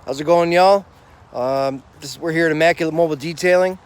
How's it going, y'all? We're here at Immaculate Mobile Detailing.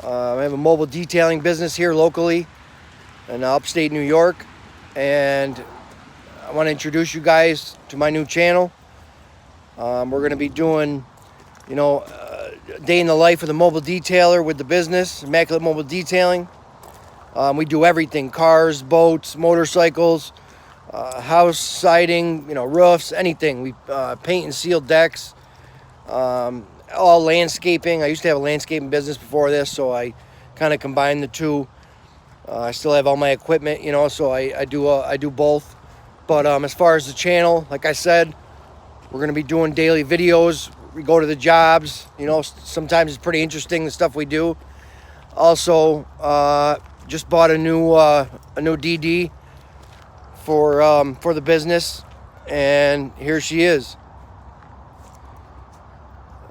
I have a mobile detailing business here locally in upstate New York, and I want to introduce you guys to my new channel. We're going to be doing, a day in the life of the mobile detailer with the business, Immaculate Mobile Detailing. We do everything: cars, boats, motorcycles, house siding, roofs, anything. We paint and seal decks, all landscaping. I used to have a landscaping business before this, so I kind of combined the two. I still have all my equipment, so I do both. But as far as the channel, like I said, we're going to be doing daily videos. We go to the jobs, sometimes it's pretty interesting, the stuff we do. Also, just bought a new DD for the business, and here she is.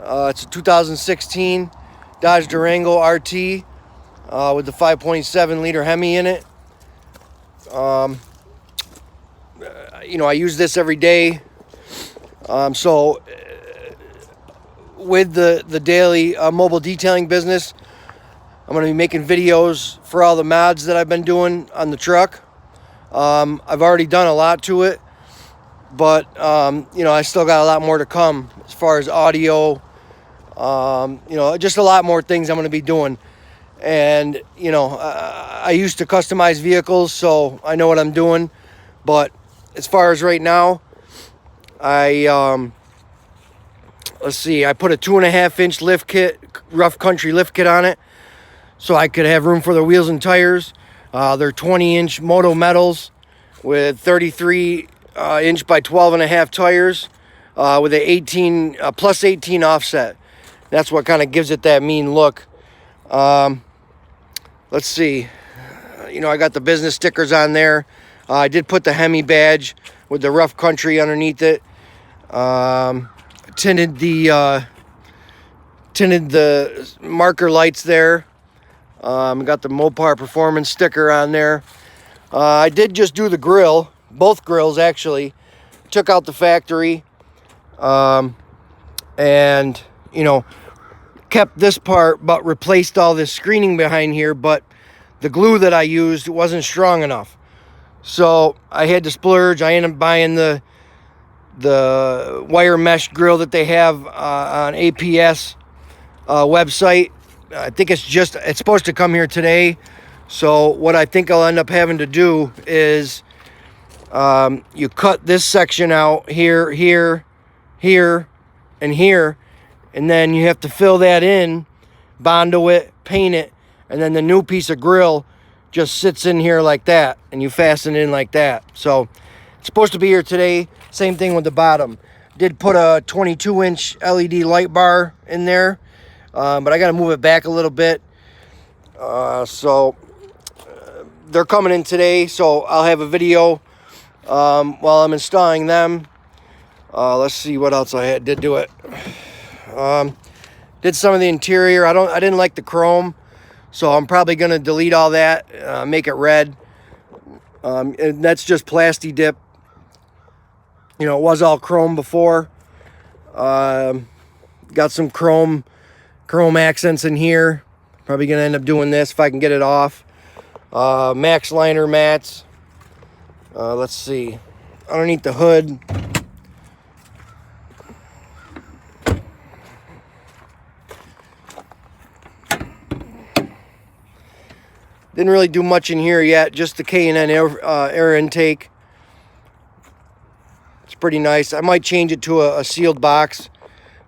It's a 2016 Dodge Durango RT with the 5.7 liter Hemi in it. I use this every day. So with the daily mobile detailing business, I'm going to be making videos for all the mods that I've been doing on the truck. I've already done a lot to it, but I still got a lot more to come as far as audio. Just a lot more things I'm going to be doing. And I used to customize vehicles, so I know what I'm doing. But as far as right now, I put a 2.5-inch lift kit, rough country lift kit on it, so I could have room for the wheels and tires. They're 20-inch moto metals with 33-inch by 12.5 tires with a plus 18 offset. That's what kind of gives it that mean look. Let's see. I got the business stickers on there. I did put the Hemi badge with the rough country underneath it. Tinted the marker lights there. Got the Mopar Performance sticker on there. I did just do the grill, both grills actually. Took out the factory, and kept this part, but replaced all this screening behind here. But the glue that I used wasn't strong enough, so I had to splurge. I ended up buying the wire mesh grill that they have on APS website. I think it's supposed to come here today. So what I think I'll end up having to do is you cut this section out here, and here, and then you have to fill that in, bondo it, paint it, and then the new piece of grill just sits in here like that, and you fasten it in like that. So it's supposed to be here today. Same thing with the bottom. Did put a 22-inch LED light bar in there, but I got to move it back a little bit. So they're coming in today, so I'll have a video while I'm installing them. Let's see what else did do it. Did some of the interior. I didn't like the chrome, so I'm probably going to delete all that, make it red. And that's just plasti dip. It was all chrome before. Got some chrome accents in here. Probably going to end up doing this if I can get it off. Max liner mats. Let's see. Underneath the hood. Didn't really do much in here yet. Just the K&N air intake. It's pretty nice. I might change it to a sealed box,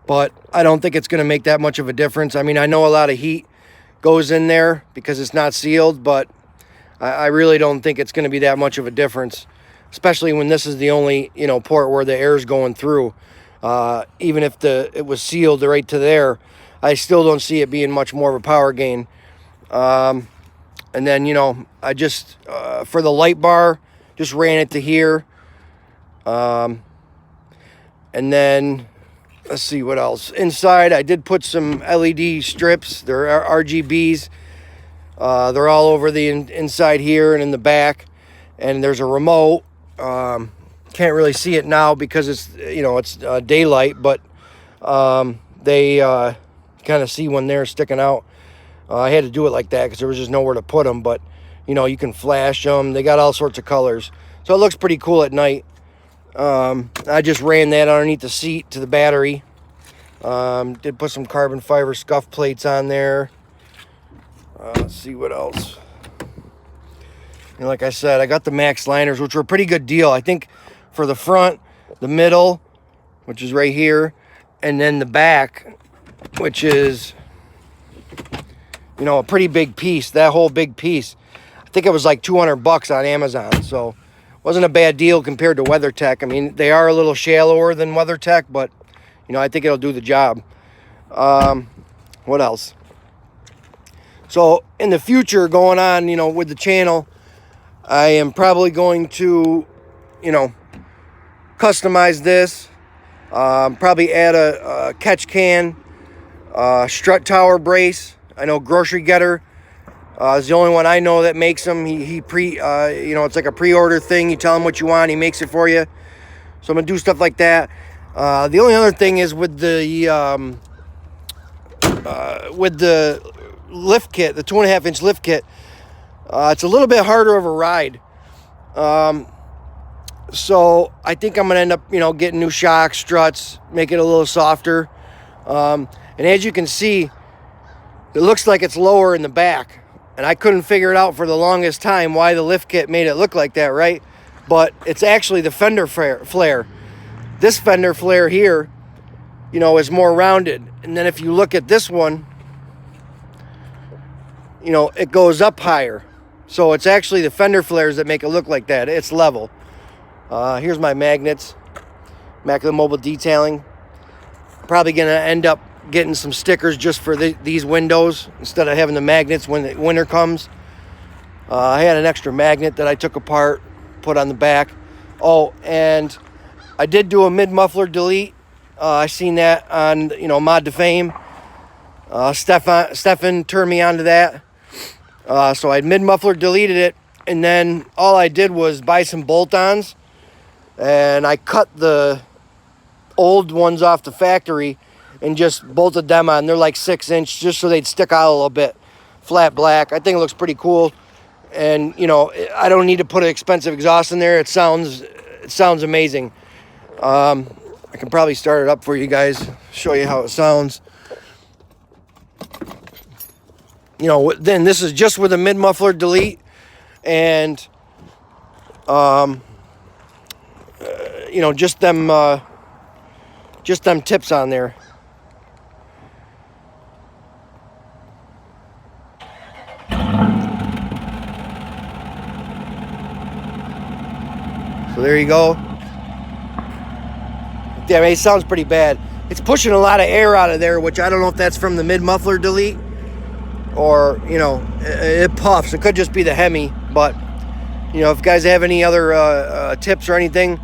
but I don't think it's going to make that much of a difference. I mean, I know a lot of heat goes in there because it's not sealed, but I really don't think it's going to be that much of a difference, especially when this is the only port where the air is going through. Even if it was sealed right to there, I still don't see it being much more of a power gain. And then I just for the light bar just ran it to here. And then let's see what else. Inside I did put some LED strips. They're RGBs. They're all over the inside here and in the back. And there's a remote. Can't really see it now because it's it's daylight, but They kind of see when they're sticking out. I had to do it like that because there was just nowhere to put them. But, you know, you can flash them. They got all sorts of colors. So it looks pretty cool at night. I just ran that underneath the seat to the battery. Did put some carbon fiber scuff plates on there. Let's see what else. You know, like I said, I got the Max liners, which were a pretty good deal. I think for the front, the middle, which is right here, and then the back, which is, you know, a pretty big piece. That whole big piece, I think it was like $200 on Amazon. So wasn't a bad deal compared to WeatherTech. I mean, they are a little shallower than WeatherTech, but, you know, I think it'll do the job. What else? So in the future, going on, you know, with the channel, I am probably going to, you know, customize this. Probably add a catch can, strut tower brace. I know Grocery Getter is the only one I know that makes them. You know, it's like a pre-order thing. You tell him what you want, he makes it for you. So I'm gonna do stuff like that. The only other thing is with the lift kit, the 2.5-inch lift kit. It's a little bit harder of a ride. So I think I'm going to end up, you know, getting new shocks, struts, make it a little softer. And as you can see, it looks like it's lower in the back. And I couldn't figure it out for the longest time why the lift kit made it look like that, right? But it's actually the fender flare. This fender flare here, you know, is more rounded. And then if you look at this one, you know, it goes up higher. So it's actually the fender flares that make it look like that. It's level. Here's my magnets. Immaculate Mobile Detailing. Probably going to end up getting some stickers just for these windows instead of having the magnets when the winter comes. I had an extra magnet that I took apart, put on the back. Oh, and I did do a mid-muffler delete. I seen that on, you know, Mod to Fame. Stefan turned me on to that. So I mid-muffler deleted it, and then all I did was buy some bolt-ons, and I cut the old ones off the factory and just bolted them on. They're like 6-inch, just so they'd stick out a little bit. Flat black. I think it looks pretty cool. And, you know, I don't need to put an expensive exhaust in there. It sounds amazing. I can probably start it up for you guys, show you how it sounds. You know, then this is just with a mid-muffler delete and, you know, just them tips on there. So there you go. Yeah, I mean, it sounds pretty bad. It's pushing a lot of air out of there, which I don't know if that's from the mid-muffler delete or, you know, it puffs. It could just be the Hemi, but, you know, if you guys have any other tips or anything.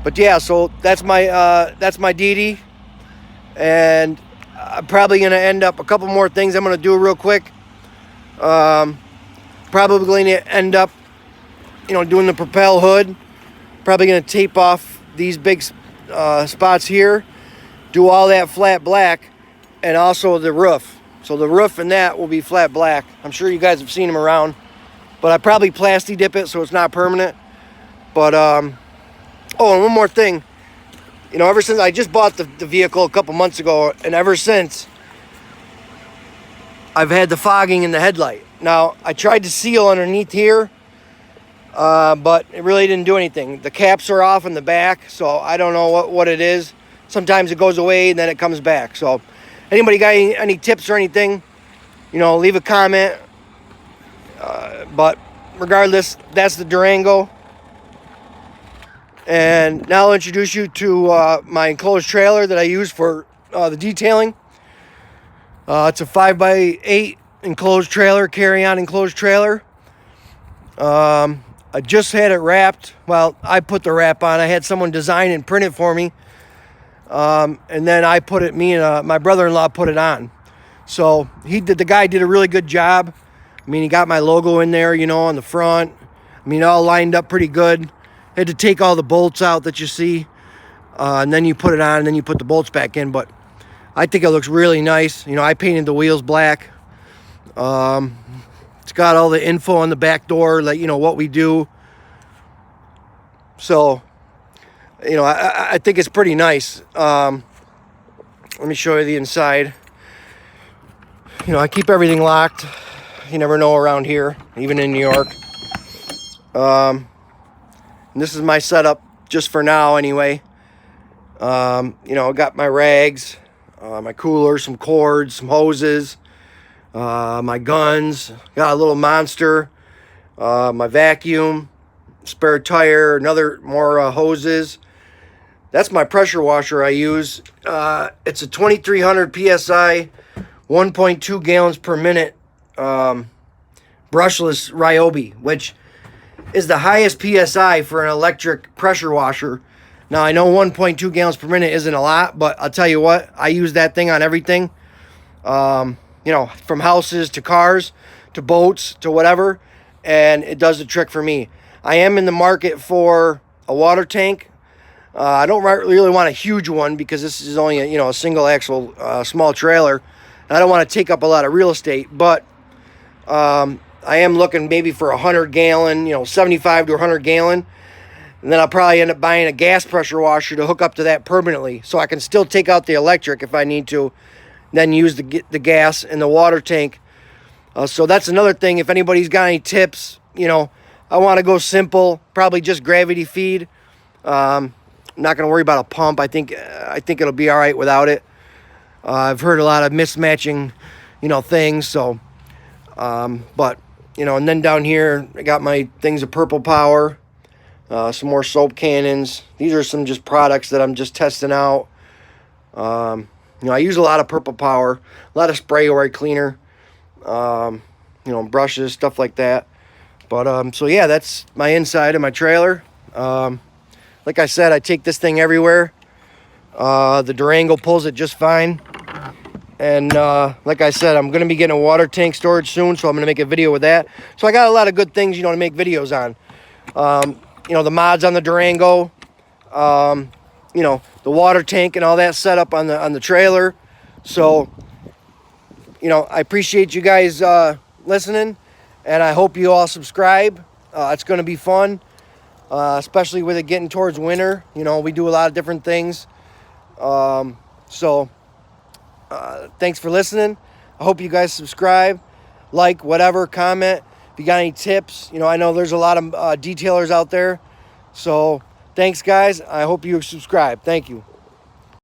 But yeah, so that's my DD, and I'm probably going to end up a couple more things I'm going to do real quick. Probably going to end up, you know, doing the propel hood. Probably going to tape off these big spots here, do all that flat black, and also the roof. So the roof and that will be flat black. I'm sure you guys have seen them around, but I probably plasti dip it so it's not permanent. But oh, and one more thing, you know, ever since I just bought the vehicle a couple months ago, and ever since I've had the fogging in the headlight. Now I tried to seal underneath here, but it really didn't do anything. The caps are off in the back, so I don't know what it is. Sometimes it goes away and then it comes back. So anybody got any tips or anything, you know, leave a comment. But regardless, that's the Durango. And now I'll introduce you to my enclosed trailer that I use for the detailing. It's a 5x8 enclosed trailer, carry-on enclosed trailer. I just had it wrapped. Well, I put the wrap on. I had someone design and print it for me. And then I put it, me and my brother-in-law put it on. So the guy did a really good job. I mean, he got my logo in there, you know, on the front. I mean, all lined up pretty good. Had to take all the bolts out that you see. and then you put it on, and then you put the bolts back in. But I think it looks really nice. You know, I painted the wheels black. It's got all the info on the back door, like, you know, what we do. So, you know, I think it's pretty nice. Let me show you the inside. You know, I keep everything locked. You never know around here, even in New York. And this is my setup just for now anyway. You know, I got my rags, my cooler, some cords, some hoses, my guns, got a little monster, my vacuum, spare tire, more hoses. That's my pressure washer I use. It's a 2300 PSI, 1.2 gallons per minute brushless Ryobi, which is the highest PSI for an electric pressure washer. Now, I know 1.2 gallons per minute isn't a lot, but I'll tell you what, I use that thing on everything. You know, from houses to cars to boats to whatever, and it does the trick for me. I am in the market for a water tank. I don't really want a huge one because this is only a single axle small trailer. I don't want to take up a lot of real estate, but I am looking maybe for 100 gallon, 75 to 100 gallon. And then I'll probably end up buying a gas pressure washer to hook up to that permanently, so I can still take out the electric if I need to, then use the gas in the water tank. So that's another thing. If anybody's got any tips, I want to go simple, probably just gravity feed. I'm not going to worry about a pump. I think it'll be all right without it. I've heard a lot of mismatching, things. So, but and then down here I got my things of Purple Power, some more soap cannons. These are some just products that I'm just testing out. I use a lot of Purple Power, a lot of spray oil cleaner, brushes, stuff like that. But so yeah, that's my inside of my trailer. Like I said, I take this thing everywhere. The Durango pulls it just fine. And like I said, I'm going to be getting a water tank storage soon, so I'm going to make a video with that. So I got a lot of good things, to make videos on. The mods on the Durango, the water tank and all that setup on the trailer. So, I appreciate you guys listening, and I hope you all subscribe. It's going to be fun, especially with it getting towards winter. We do a lot of different things. Thanks for listening. I hope you guys subscribe, like, whatever, comment. If you got any tips, I know there's a lot of detailers out there. So thanks, guys. I hope you subscribe. Thank you.